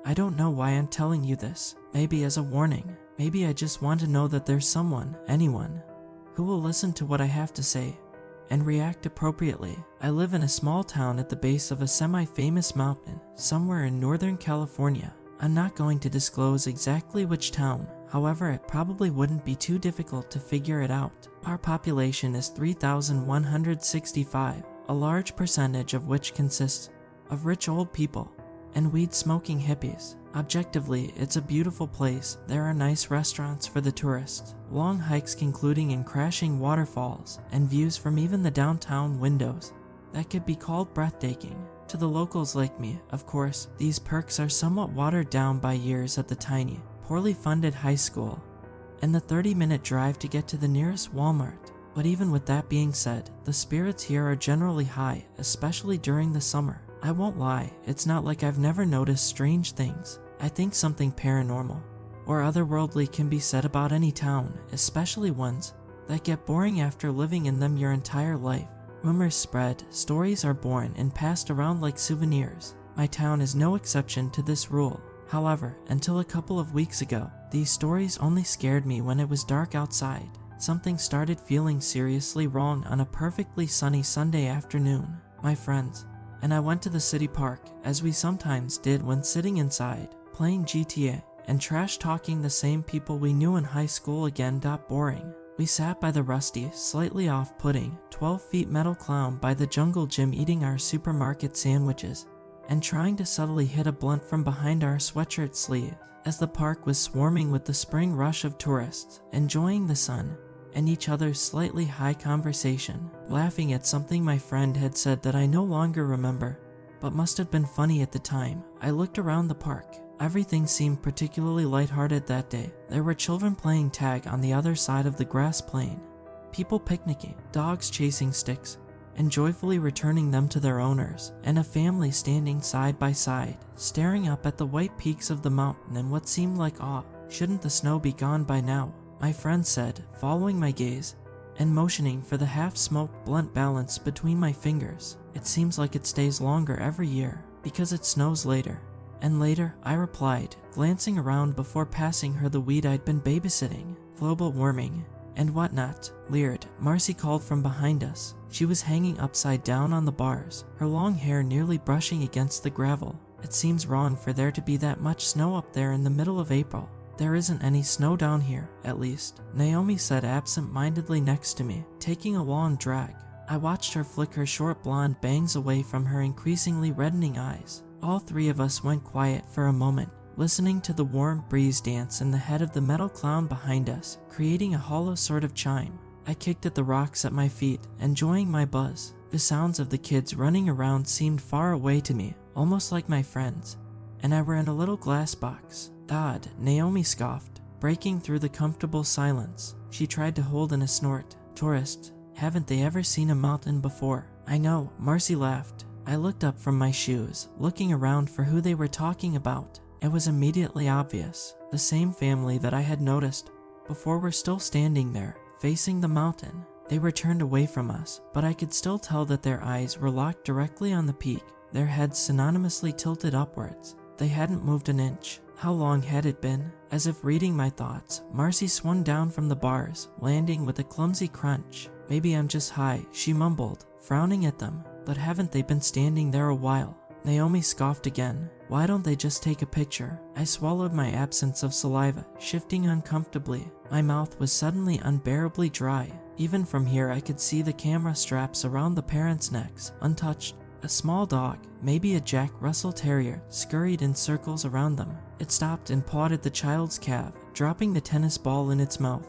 I don't know why I'm telling you this. Maybe as a warning. Maybe I just want to know that there's someone, anyone, who will listen to what I have to say and react appropriately. I live in a small town at the base of a semi-famous mountain somewhere in Northern California. I'm not going to disclose exactly which town, however it probably wouldn't be too difficult to figure it out. Our population is 3,165, a large percentage of which consists of rich old people and weed-smoking hippies. Objectively, it's a beautiful place. There are nice restaurants for the tourists, long hikes concluding in crashing waterfalls, and views from even the downtown windows that could be called breathtaking. To the locals like me, of course, these perks are somewhat watered down by years at the tiny, poorly funded high school and the 30-minute drive to get to the nearest Walmart. But even with that being said, the spirits here are generally high, especially during the summer. I won't lie, it's not like I've never noticed strange things. I think something paranormal or otherworldly can be said about any town, especially ones that get boring after living in them your entire life. Rumors spread, stories are born and passed around like souvenirs. My town is no exception to this rule. However, until a couple of weeks ago, these stories only scared me when it was dark outside. Something started feeling seriously wrong on a perfectly sunny Sunday afternoon. My friends and I went to the city park, as we sometimes did when sitting inside, playing GTA, and trash-talking the same people we knew in high school again. Boring. We sat by the rusty, slightly off-putting, 12-feet metal clown by the jungle gym eating our supermarket sandwiches and trying to subtly hit a blunt from behind our sweatshirt sleeve, as the park was swarming with the spring rush of tourists, enjoying the sun and each other's slightly high conversation, laughing at something my friend had said that I no longer remember, but must have been funny at the time. I looked around the park. Everything seemed particularly lighthearted that day. There were children playing tag on the other side of the grass plain, people picnicking, dogs chasing sticks and joyfully returning them to their owners, and a family standing side by side, staring up at the white peaks of the mountain in what seemed like awe. Shouldn't the snow be gone by now? My friend said, following my gaze and motioning for the half-smoked blunt balanced between my fingers. It seems like it stays longer every year, because it snows later. And later, I replied, glancing around before passing her the weed I'd been babysitting. Global warming and whatnot. Leered, Marcy called from behind us. She was hanging upside down on the bars, her long hair nearly brushing against the gravel. It seems wrong for there to be that much snow up there in the middle of April. There isn't any snow down here, at least, Naomi said absent-mindedly next to me, taking a long drag. I watched her flick her short blonde bangs away from her increasingly reddening eyes. All three of us went quiet for a moment, listening to the warm breeze dance in the head of the metal clown behind us, creating a hollow sort of chime. I kicked at the rocks at my feet, enjoying my buzz. The sounds of the kids running around seemed far away to me, almost like my friends, and I were in a little glass box. God, Naomi scoffed, breaking through the comfortable silence. She tried to hold in a snort. Tourists, haven't they ever seen a mountain before? I know, Marcy laughed. I looked up from my shoes, looking around for who they were talking about. It was immediately obvious. The same family that I had noticed before were still standing there, facing the mountain. They were turned away from us, but I could still tell that their eyes were locked directly on the peak, their heads synonymously tilted upwards. They hadn't moved an inch. How long had it been? As if reading my thoughts, Marcy swung down from the bars, landing with a clumsy crunch. Maybe I'm just high, she mumbled, frowning at them. But haven't they been standing there a while? Naomi scoffed again. Why don't they just take a picture? I swallowed my absence of saliva, shifting uncomfortably. My mouth was suddenly unbearably dry. Even from here I could see the camera straps around the parents' necks, untouched. A small dog, maybe a Jack Russell Terrier, scurried in circles around them. It stopped and pawed at the child's calf, dropping the tennis ball in its mouth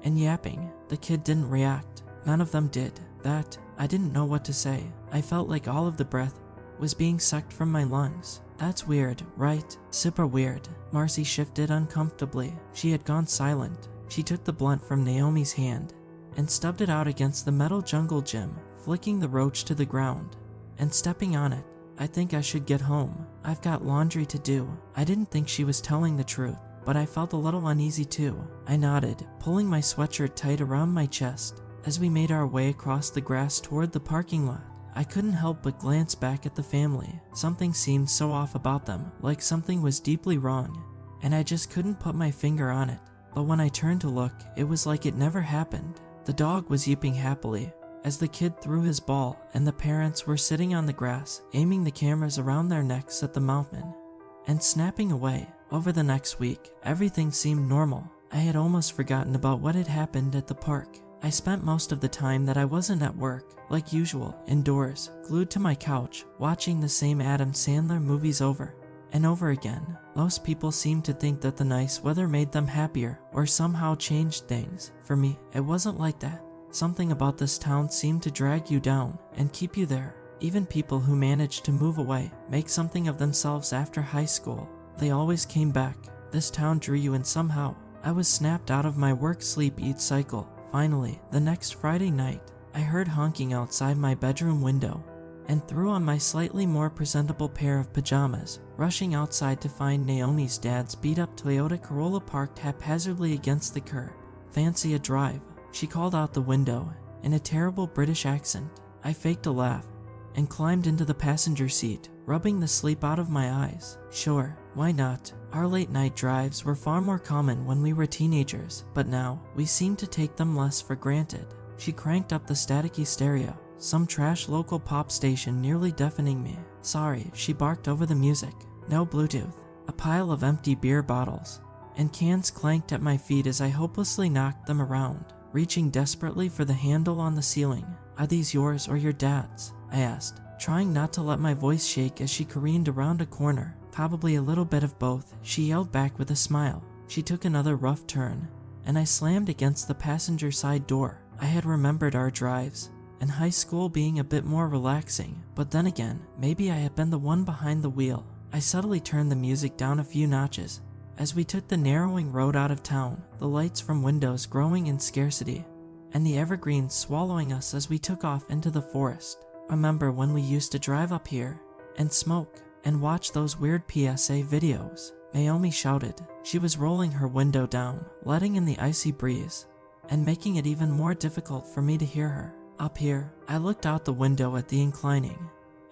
and yapping. The kid didn't react. None of them did. I didn't know what to say. I felt like all of the breath was being sucked from my lungs. That's weird, right? Super weird. Marcy shifted uncomfortably. She had gone silent. She took the blunt from Naomi's hand and stubbed it out against the metal jungle gym, flicking the roach to the ground and stepping on it. I think I should get home. I've got laundry to do. I didn't think she was telling the truth, but I felt a little uneasy too. I nodded, pulling my sweatshirt tight around my chest. As we made our way across the grass toward the parking lot, I couldn't help but glance back at the family. Something seemed so off about them, like something was deeply wrong, and I just couldn't put my finger on it. But when I turned to look, it was like it never happened. The dog was yipping happily as the kid threw his ball, and the parents were sitting on the grass, aiming the cameras around their necks at the mountain and snapping away. Over the next week, everything seemed normal. I had almost forgotten about what had happened at the park. I spent most of the time that I wasn't at work, like usual, indoors, glued to my couch, watching the same Adam Sandler movies over and over again. Most people seemed to think that the nice weather made them happier or somehow changed things. For me, it wasn't like that. Something about this town seemed to drag you down and keep you there. Even people who managed to move away, make something of themselves after high school, they always came back. This town drew you in somehow. I was snapped out of my work, sleep, eat cycle. Finally, the next Friday night, I heard honking outside my bedroom window and threw on my slightly more presentable pair of pajamas, rushing outside to find Naomi's dad's beat-up Toyota Corolla parked haphazardly against the curb. "Fancy a drive?" she called out the window in a terrible British accent. I faked a laugh and climbed into the passenger seat, rubbing the sleep out of my eyes. Sure, why not? Our late-night drives were far more common when we were teenagers, but now we seem to take them less for granted. She cranked up the staticky stereo, some trash local pop station nearly deafening me. Sorry, she barked over the music. No Bluetooth. A pile of empty beer bottles and cans clanked at my feet as I hopelessly knocked them around, reaching desperately for the handle on the ceiling. "Are these yours or your dad's?" I asked, trying not to let my voice shake as she careened around a corner. "Probably a little bit of both," she yelled back with a smile. She took another rough turn, and I slammed against the passenger side door. I had remembered our drives and high school being a bit more relaxing, but then again, maybe I had been the one behind the wheel. I subtly turned the music down a few notches as we took the narrowing road out of town, the lights from windows growing in scarcity, and the evergreens swallowing us as we took off into the forest. Remember when we used to drive up here and smoke and watch those weird PSA videos? Naomi shouted. She was rolling her window down, letting in the icy breeze, and making it even more difficult for me to hear her. Up here, I looked out the window at the inclining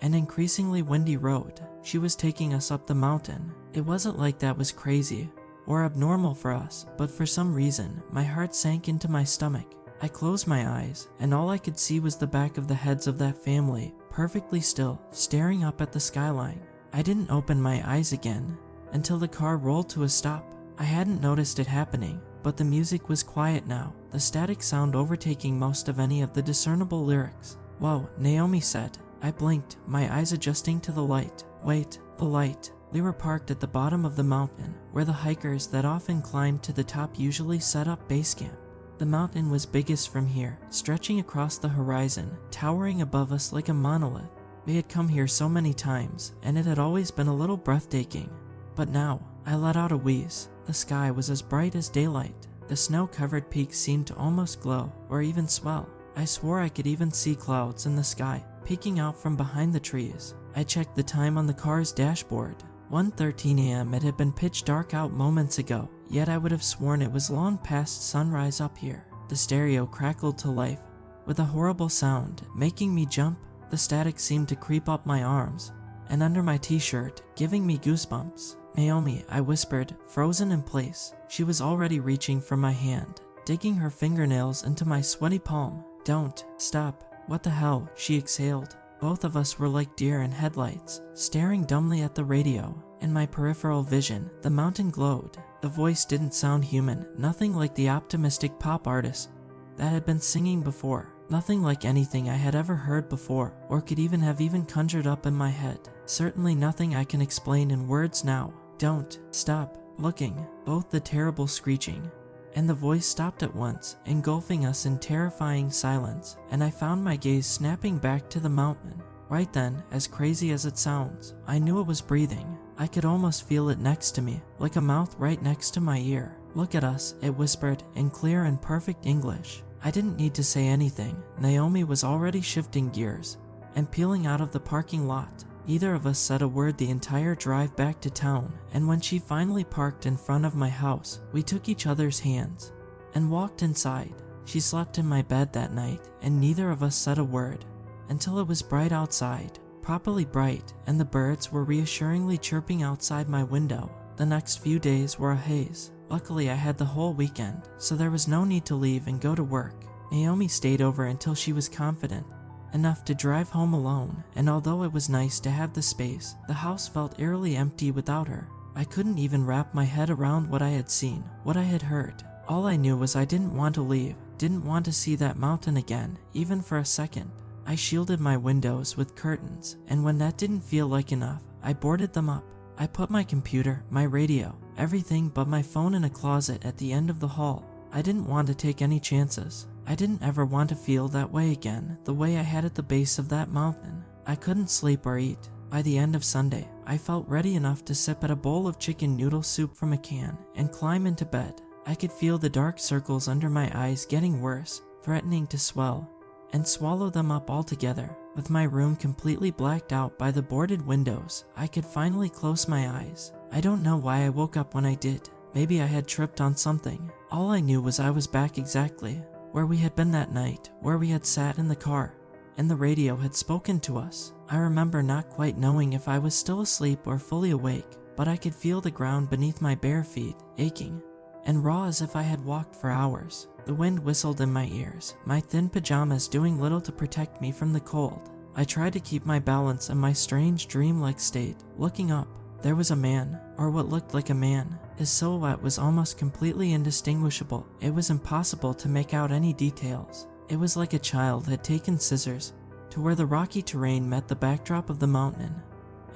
and increasingly windy road. She was taking us up the mountain. It wasn't like that was crazy or abnormal for us, but for some reason, my heart sank into my stomach. I closed my eyes, and all I could see was the back of the heads of that family, perfectly still, staring up at the skyline. I didn't open my eyes again until the car rolled to a stop. I hadn't noticed it happening, but the music was quiet now, the static sound overtaking most of any of the discernible lyrics. "Whoa," Naomi said. I blinked, my eyes adjusting to the light. Wait, the light. We were parked at the bottom of the mountain, where the hikers that often climbed to the top usually set up base camp. The mountain was biggest from here, stretching across the horizon, towering above us like a monolith. We had come here so many times, and it had always been a little breathtaking. But now, I let out a wheeze. The sky was as bright as daylight. The snow-covered peaks seemed to almost glow, or even swell. I swore I could even see clouds in the sky, peeking out from behind the trees. I checked the time on the car's dashboard. 1:13 a.m. It had been pitch dark out moments ago, yet I would have sworn it was long past sunrise up here. The stereo crackled to life with a horrible sound, making me jump. The static seemed to creep up my arms and under my t-shirt, giving me goosebumps. "Naomi," I whispered, frozen in place. She was already reaching for my hand, digging her fingernails into my sweaty palm. "Don't, stop. What the hell?" she exhaled. Both of us were like deer in headlights, staring dumbly at the radio. In my peripheral vision, the mountain glowed. The voice didn't sound human, nothing like the optimistic pop artist that had been singing before. Nothing like anything I had ever heard before, or could even have conjured up in my head. Certainly nothing I can explain in words now. "Don't, stop, looking." Both the terrible screeching and the voice stopped at once, engulfing us in terrifying silence, and I found my gaze snapping back to the mountain. Right then, as crazy as it sounds, I knew it was breathing. I could almost feel it next to me, like a mouth right next to my ear. "Look at us," it whispered in clear and perfect English. I didn't need to say anything. Naomi was already shifting gears and peeling out of the parking lot. Neither of us said a word the entire drive back to town, and when she finally parked in front of my house, we took each other's hands and walked inside. She slept in my bed that night, and neither of us said a word until it was bright outside, properly bright, and the birds were reassuringly chirping outside my window. The next few days were a haze. Luckily, I had the whole weekend, so there was no need to leave and go to work. Naomi stayed over until she was confident enough to drive home alone, and although it was nice to have the space, the house felt eerily empty without her. I couldn't even wrap my head around what I had seen, what I had heard. All I knew was I didn't want to leave, didn't want to see that mountain again, even for a second. I shielded my windows with curtains, and when that didn't feel like enough, I boarded them up. I put my computer, my radio, everything but my phone in a closet at the end of the hall. I didn't want to take any chances. I didn't ever want to feel that way again, the way I had at the base of that mountain. I couldn't sleep or eat. By the end of Sunday, I felt ready enough to sip at a bowl of chicken noodle soup from a can and climb into bed. I could feel the dark circles under my eyes getting worse, threatening to swell and swallow them up altogether. With my room completely blacked out by the boarded windows, I could finally close my eyes. I don't know why I woke up when I did. Maybe I had tripped on something. All I knew was I was back exactly where we had been that night, where we had sat in the car, and the radio had spoken to us. I remember not quite knowing if I was still asleep or fully awake, but I could feel the ground beneath my bare feet aching and raw as if I had walked for hours. The wind whistled in my ears, my thin pajamas doing little to protect me from the cold. I tried to keep my balance in my strange dream-like state. Looking up, there was a man, or what looked like a man. His silhouette was almost completely indistinguishable. It was impossible to make out any details. It was like a child had taken scissors to where the rocky terrain met the backdrop of the mountain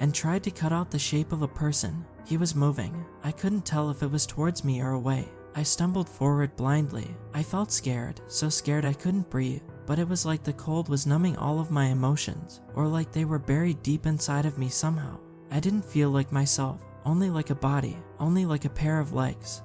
and tried to cut out the shape of a person. He was moving. I couldn't tell if it was towards me or away. I stumbled forward blindly. I felt scared, so scared I couldn't breathe, but it was like the cold was numbing all of my emotions, or like they were buried deep inside of me somehow. I didn't feel like myself, only like a body, only like a pair of legs.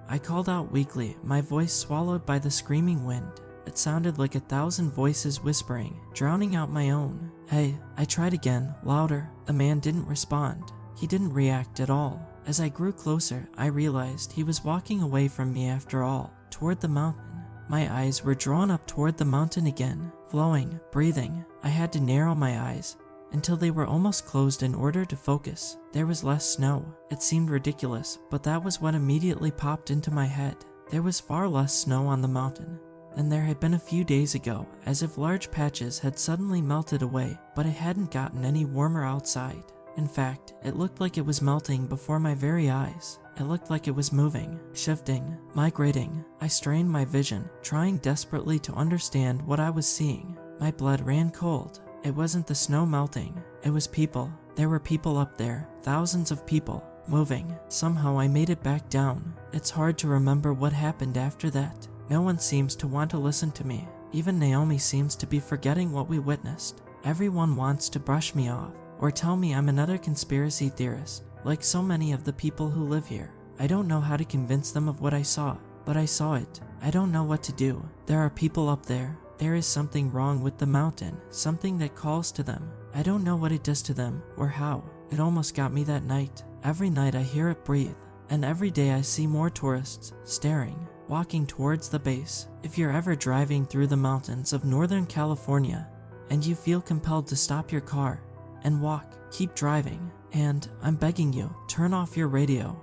I called out weakly, my voice swallowed by the screaming wind. It sounded like 1,000 voices whispering, drowning out my own. Hey, I tried again, louder. The man didn't respond. He didn't react at all. As I grew closer, I realized he was walking away from me after all, toward the mountain. My eyes were drawn up toward the mountain again, flowing, breathing. I had to narrow my eyes until they were almost closed in order to focus. There was less snow. It seemed ridiculous, but that was what immediately popped into my head. There was far less snow on the mountain than there had been a few days ago, as if large patches had suddenly melted away, but it hadn't gotten any warmer outside. In fact, it looked like it was melting before my very eyes. It looked like it was moving, shifting, migrating. I strained my vision, trying desperately to understand what I was seeing. My blood ran cold. It wasn't the snow melting, it was people. There were people up there, thousands of people, moving. Somehow I made it back down. It's hard to remember what happened after that. No one seems to want to listen to me. Even Naomi seems to be forgetting what we witnessed. Everyone wants to brush me off, or tell me I'm another conspiracy theorist, like so many of the people who live here. I don't know how to convince them of what I saw, but I saw it. I don't know what to do. There are people up there. There is something wrong with the mountain, something that calls to them. I don't know what it does to them, or how. It almost got me that night. Every night I hear it breathe, and every day I see more tourists, staring, walking towards the base. If you're ever driving through the mountains of Northern California, and you feel compelled to stop your car and walk, keep driving, and I'm begging you, turn off your radio.